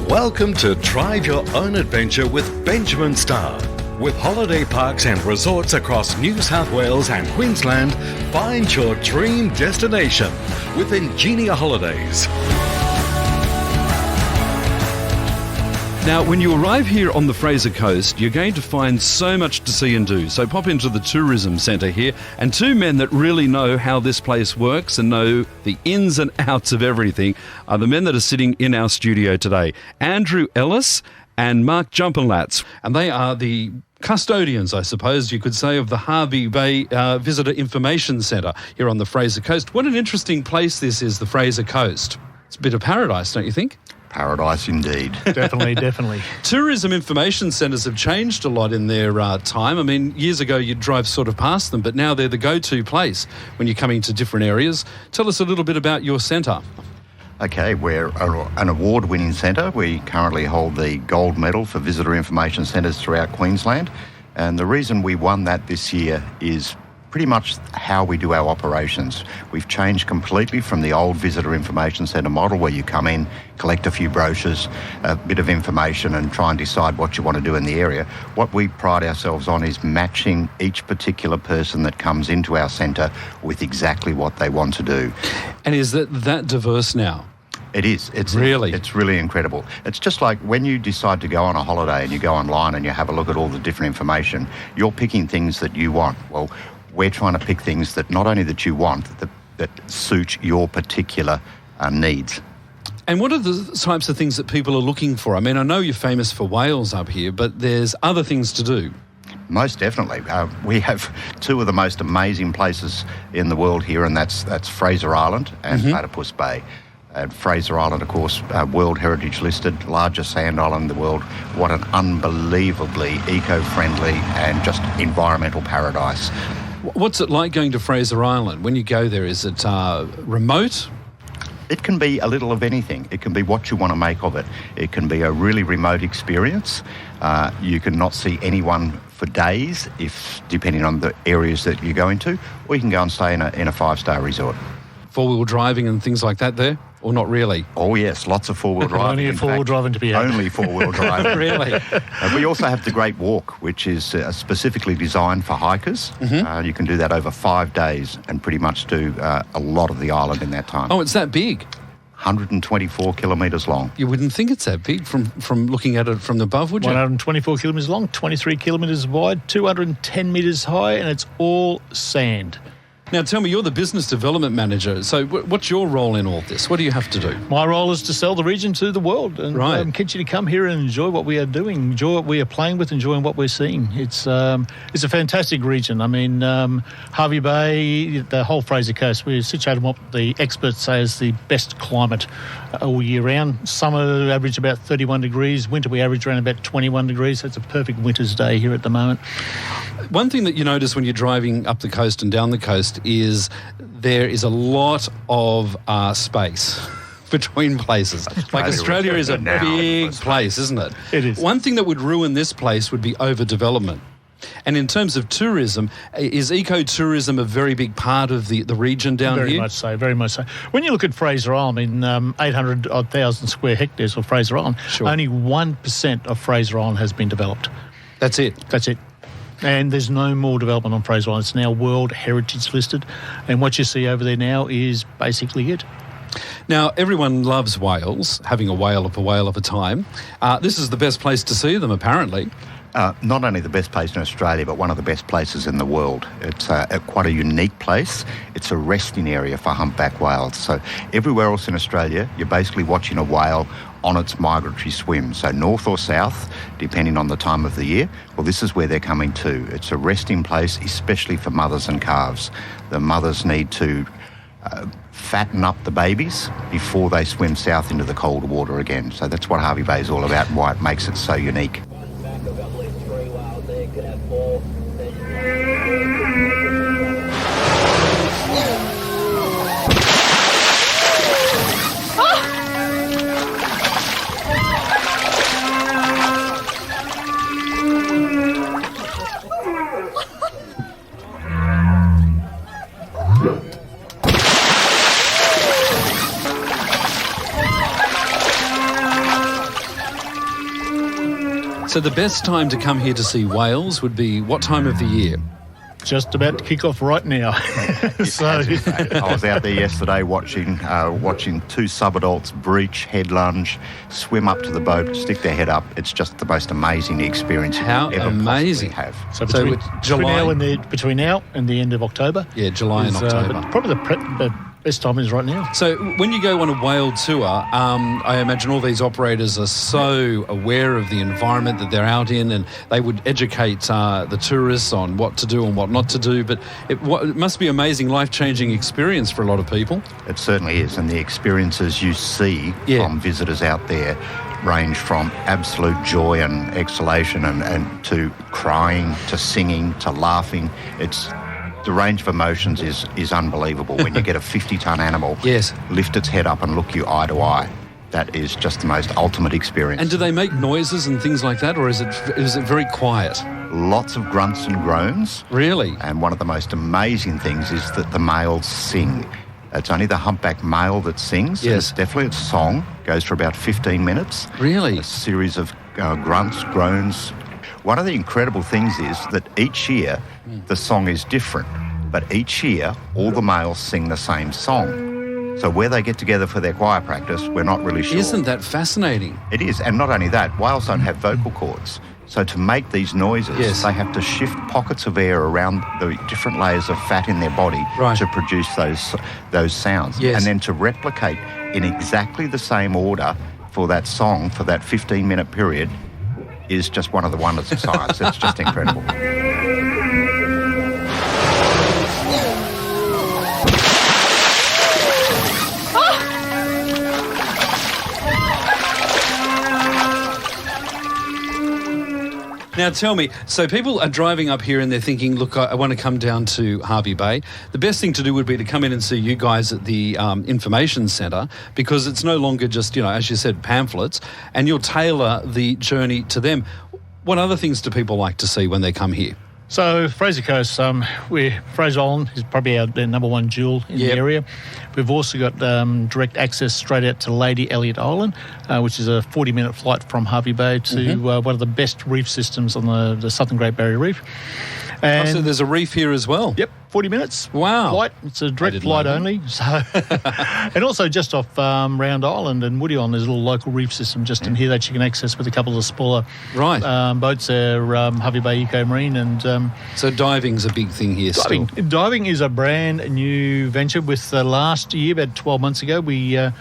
Welcome to Try Your Own Adventure with Benjamin Starr. With holiday parks and resorts across New South Wales and Queensland, find your dream destination with Ingenia Holidays. Now, when you arrive here on the Fraser Coast, you're going to find so much to see and do. So pop into the tourism centre here, and two men that really know how this place works and know the ins and outs of everything are the men that are sitting in our studio today. Andrew Ellis and Mark Juppenlatz. And they are the custodians, I suppose you could say, of the Hervey Bay Visitor Information Centre here on the Fraser Coast. What an interesting place this is, the Fraser Coast. It's a bit of paradise, don't you think? Paradise indeed. Definitely. Tourism information centres have changed a lot in their time. I mean, years ago you'd drive sort of past them, but now they're the go-to place when you're coming to different areas. Tell us a little bit about your centre. Okay, we're an award-winning centre. We currently hold the gold medal for visitor information centres throughout Queensland. And the reason we won that this year is pretty much how we do our operations. We've changed completely from the old visitor information centre model where you come in, collect a few brochures, a bit of information and try and decide what you want to do in the area. What we pride ourselves on is matching each particular person that comes into our centre with exactly what they want to do. And is that diverse now? It is. It's really incredible. It's just like when you decide to go on a holiday and you go online and you have a look at all the different information, you're picking things that you want. Well, we're trying to pick things that not only that you want, that suit your particular needs. And what are the types of things that people are looking for? I mean, I know you're famous for whales up here, but there's other things to do. Most definitely. We have two of the most amazing places in the world here, and that's Fraser Island and Platypus Bay. Fraser Island, of course, World Heritage listed, largest sand island in the world. What an unbelievably eco-friendly and just environmental paradise. What's it like going to Fraser Island? When you go there, is it remote? It can be a little of anything. It can be what you want to make of it. It can be a really remote experience. You can not see anyone for days, depending on the areas that you go into, or you can go and stay in a five-star resort. Four-wheel driving and things like that there? Or not really? Oh, yes, lots of four-wheel driving. Only four-wheel driving to be had. Only four-wheel driving. Really? We also have the Great Walk, which is specifically designed for hikers. You can do that over 5 days and pretty much do a lot of the island in that time. Oh, it's that big? 124 kilometres long. You wouldn't think it's that big from looking at it from above, would you? 124 kilometres long, 23 kilometres wide, 210 metres high, and it's all sand. Now, tell me, you're the business development manager. So what's your role in all this? What do you have to do? My role is to sell the region to the world and get you to come here and enjoy what we are doing, enjoy what we are playing with, enjoying what we're seeing. It's a fantastic region. I mean, Hervey Bay, the whole Fraser Coast, we're situated in what the experts say is the best climate all year round. Summer average about 31 degrees. Winter we average around about 21 degrees. So it's a perfect winter's day here at the moment. One thing that you notice when you're driving up the coast and down the coast is there is a lot of space between places. Like Australia is a big place, isn't it? It is. One thing that would ruin this place would be overdevelopment. And in terms of tourism, is ecotourism a very big part of the region down here? Very much so. When you look at Fraser Island, I mean, 800,000 square hectares of Fraser Island, only 1% of Fraser Island has been developed. That's it? That's it. And there's no more development on Fraser Island. It's now World Heritage listed. And what you see over there now is basically it. Now, everyone loves whales, having a whale of a time. This is the best place to see them, apparently. Not only the best place in Australia, but one of the best places in the world. It's quite a unique place. It's a resting area for humpback whales. So everywhere else in Australia, you're basically watching a whale on its migratory swim. So north or south, depending on the time of the year. Well, this is where they're coming to. It's a resting place, especially for mothers and calves. The mothers need to fatten up the babies before they swim south into the cold water again. So that's what Hervey Bay is all about and why it makes it so unique. So the best time to come here to see whales would be what time of the year? Just about to kick off right now. So I was out there yesterday watching two subadults breach, head lunge, swim up to the boat, stick their head up. It's just the most amazing experience you How could ever amazing. possibly have. So between now and the end of October. Yeah, July and October. But probably the best time is right now. So when you go on a whale tour, I imagine all these operators are so aware of the environment that they're out in, and they would educate the tourists on what to do and what not to do. But it must be an amazing, life-changing experience for a lot of people. It certainly is, and the experiences you see from visitors out there range from absolute joy and exhalation and to crying, to singing, to laughing. The range of emotions is unbelievable. When you get a 50-ton animal lift its head up and look you eye to eye, that is just the most ultimate experience. And do they make noises and things like that, or is it very quiet? Lots of grunts and groans. Really? And one of the most amazing things is that the males sing. It's only the humpback male that sings. Yes. It's definitely its song. Goes for about 15 minutes. Really? A series of grunts, groans. One of the incredible things is that each year the song is different, but each year all the males sing the same song. So where they get together for their choir practice, we're not really sure. Isn't that fascinating? It is, and not only that, whales don't have vocal cords. So to make these noises, they have to shift pockets of air around the different layers of fat in their body to produce those sounds. Yes. And then to replicate in exactly the same order for that song, for that 15-minute period, is just one of the wonders of science. It's just incredible. Now tell me, so people are driving up here and they're thinking, look, I want to come down to Hervey Bay. The best thing to do would be to come in and see you guys at the information centre, because it's no longer just, as you said, pamphlets, and you'll tailor the journey to them. What other things do people like to see when they come here? So Fraser Coast, Fraser Island is probably our number one jewel in the area. We've also got direct access straight out to Lady Elliot Island, which is a 40-minute flight from Hervey Bay to one of the best reef systems on the Southern Great Barrier Reef. And so there's a reef here as well? Yep, 40 minutes. Wow. Flight. It's a direct flight only. So, and also just off Round Island and Woody Island, there's a little local reef system just in here that you can access with a couple of smaller boats there, Hervey Bay Eco Marine. And so diving's a big thing here still? Diving is a brand new venture. With last year, about 12 months ago, the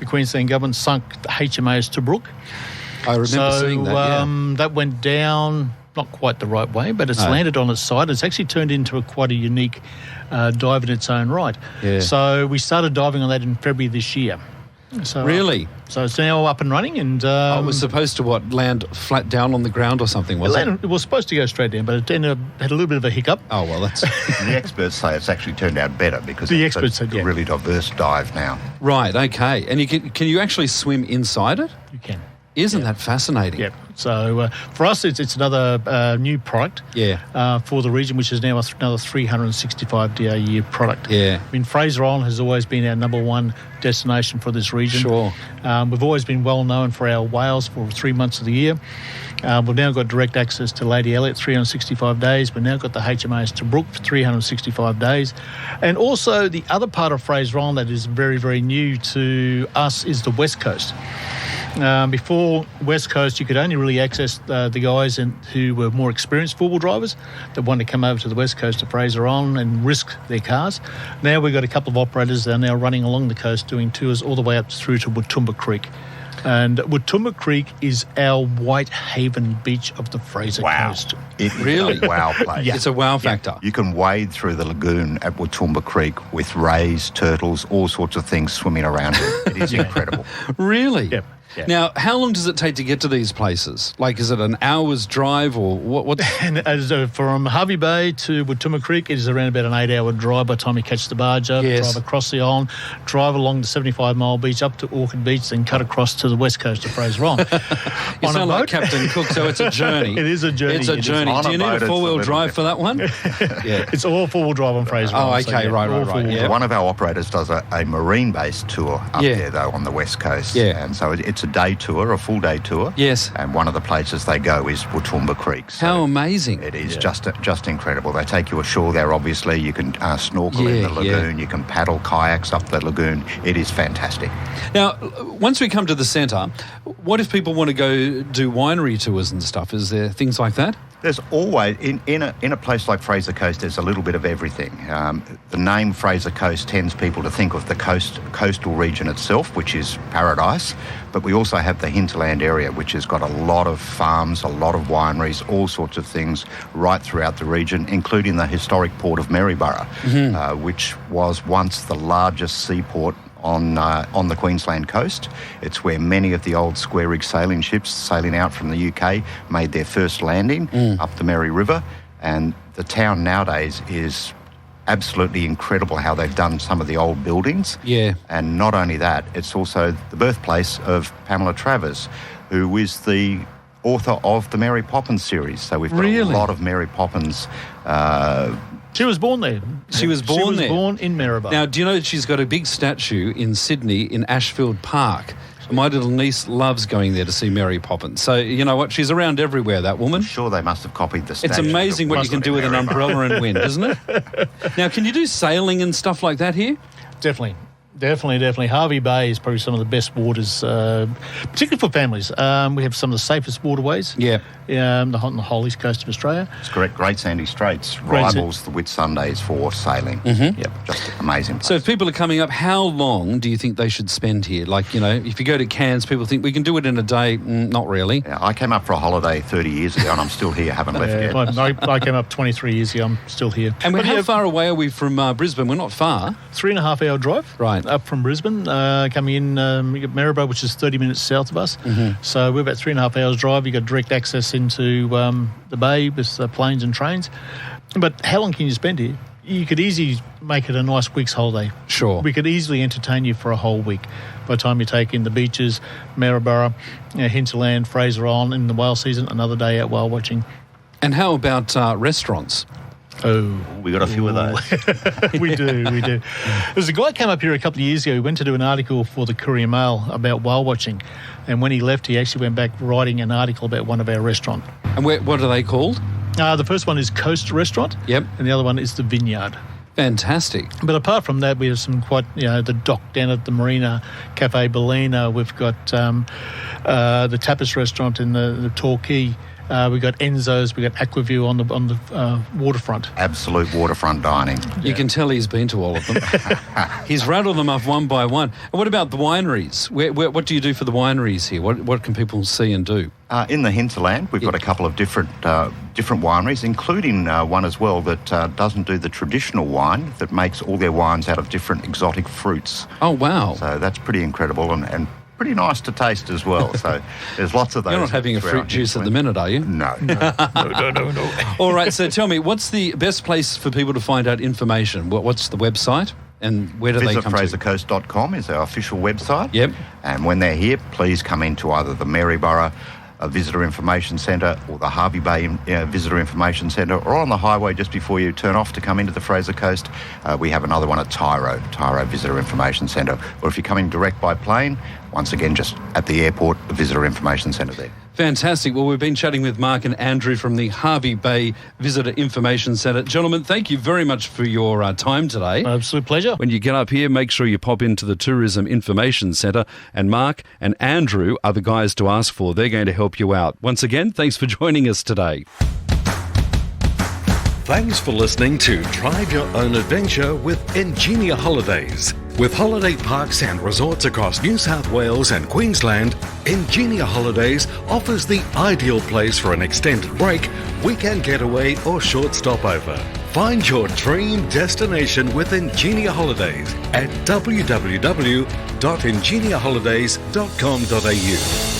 Queensland government sunk the HMAS Tobruk. I remember seeing that, that went down not quite the right way, but it's landed on its side. It's actually turned into quite a unique dive in its own right. Yeah. So we started diving on that in February this year. So, really? So it's now up and running. And it was supposed to, land flat down on the ground or something, was it? It was supposed to go straight down, but it had a little bit of a hiccup. Oh, well, that's... The experts say it's actually turned out better because it's a really diverse dive now. Right, okay. And can you actually swim inside it? You can. Isn't that fascinating? Yep. So for us, it's another new product for the region, which is now another 365-day a year product. Yeah. I mean, Fraser Island has always been our number one destination for this region. Sure. We've always been well known for our whales for 3 months of the year. We've now got direct access to Lady Elliot, 365 days. We've now got the HMAS Tobruk for 365 days. And also the other part of Fraser Island that is very, very new to us is the West Coast. Before West Coast, you could only really access the guys who were more experienced four-wheel drivers that wanted to come over to the West Coast of Fraser Island and risk their cars. Now we've got a couple of operators that are now running along the coast doing tours all the way up through to Woottumba Creek. And Woottumba Creek is our Whitehaven beach of the Fraser Coast. It really? Wow place. It's a wow factor. You can wade through the lagoon at Woottumba Creek with rays, turtles, all sorts of things swimming around it. It is incredible. Really? Yep. Yeah. Now, how long does it take to get to these places? Like, is it an hour's drive or what? And from Hervey Bay to Woottumba Creek, it is around about an 8-hour drive by the time you catch the barge up, drive across the island, drive along the 75-mile beach up to Orchid Beach, then cut across to the west coast of Fraser Island. You sound like Captain Cook, so it's a journey. It is a journey. It's a journey. Do you need a four-wheel drive for that one? It's all four-wheel drive on Fraser Island. Oh, okay, right. Yeah. One of our operators does a marine-based tour up there, though, on the west coast. Yeah. And so it's a day tour, a full day tour. Yes. And one of the places they go is Watoomba Creek. So how amazing. it is just incredible. They take you ashore there, obviously. You can snorkel in the lagoon. You can paddle kayaks up the lagoon. It is fantastic. Now, once we come to the centre, what if people want to go do winery tours and stuff? Is there things like that? There's always, in a place like Fraser Coast, there's a little bit of everything. The name Fraser Coast tends people to think of the coastal region itself, which is paradise, but we also have the hinterland area, which has got a lot of farms, a lot of wineries, all sorts of things right throughout the region, including the historic port of Maryborough, which was once the largest seaport on the Queensland coast. It's where many of the old square rig sailing ships sailing out from the UK made their first landing up the Mary River, and the town nowadays is absolutely incredible how they've done some of the old buildings. Yeah. And not only that, it's also the birthplace of Pamela Travers, who is the author of the Mary Poppins series. So we've got a lot of Mary Poppins. She was born there. She was born there. Born in Maryborough. Now, do you know that she's got a big statue in Sydney in Ashfield Park? My little niece loves going there to see Mary Poppins. So, you know what? She's around everywhere, that woman. I'm sure they must have copied the statue. It's amazing what you can do with an umbrella and wind, isn't it? Now, can you do sailing and stuff like that here? Definitely. Hervey Bay is probably some of the best waters, particularly for families. We have some of the safest waterways. Yeah. On the whole east coast of Australia. It's correct. Great Sandy Straits rivals the Whitsundays for sailing. Yep, just amazing place. So if people are coming up, how long do you think they should spend here? Like, you know, if you go to Cairns, people think we can do it in a day. Not really. Yeah, I came up for a holiday 30 years ago and I'm still here, haven't left yet. I came up 23 years ago, I'm still here. And how far away are we from Brisbane? We're not far. 3.5 hour drive. Right. Up from Brisbane, coming in, you got Maryborough, which is 30 minutes south of us. So we're about 3.5 hours drive. You got direct access into the bay with planes and trains. But how long can you spend here? You could easily make it a nice week's holiday. Sure. We could easily entertain you for a whole week. By the time you take in the beaches, Maryborough, hinterland, Fraser Island in the whale season, another day out whale watching. And how about restaurants? Oh, we got a few of those. we do. There's a guy came up here a couple of years ago. He went to do an article for the Courier Mail about whale watching, and when he left, he actually went back writing an article about one of our restaurants. And what are they called? The first one is Coast Restaurant. Yep. And the other one is the Vineyard. Fantastic. But apart from that, we have some quite, the dock down at the Marina, Cafe Bellina. We've got the Tapas Restaurant in the Torquay. We've got Enzo's, we've got Aquaview on the waterfront. Absolute waterfront dining. You can tell he's been to all of them. He's rattled them off one by one. And what about the wineries? What do you do for the wineries here? What can people see and do? In the hinterland, we've got a couple of different wineries, including one as well that doesn't do the traditional wine, that makes all their wines out of different exotic fruits. Oh, wow. So that's pretty incredible and pretty nice to taste as well. So there's lots of those. You're not having a fruit juice at the minute, are you? No. All right, so tell me, what's the best place for people to find out information? What's the website and where do they come to? FraserCoast.com is our official website. Yep. And when they're here, please come into either the Maryborough Visitor Information Centre or the Hervey Bay Visitor Information Centre, or on the highway just before you turn off to come into the Fraser Coast. We have another one at Tyro Visitor Information Centre. Or if you're coming direct by plane, once again, just at the airport, the Visitor Information Centre there. Fantastic. Well, we've been chatting with Mark and Andrew from the Hervey Bay Visitor Information Centre. Gentlemen, thank you very much for your time today. Absolute pleasure. When you get up here, make sure you pop into the Tourism Information Centre, and Mark and Andrew are the guys to ask for. They're going to help you out. Once again, thanks for joining us today. Thanks for listening to Drive Your Own Adventure with Ingenia Holidays. With holiday parks and resorts across New South Wales and Queensland, Ingenia Holidays offers the ideal place for an extended break, weekend getaway or short stopover. Find your dream destination with Ingenia Holidays at www.ingeniaholidays.com.au.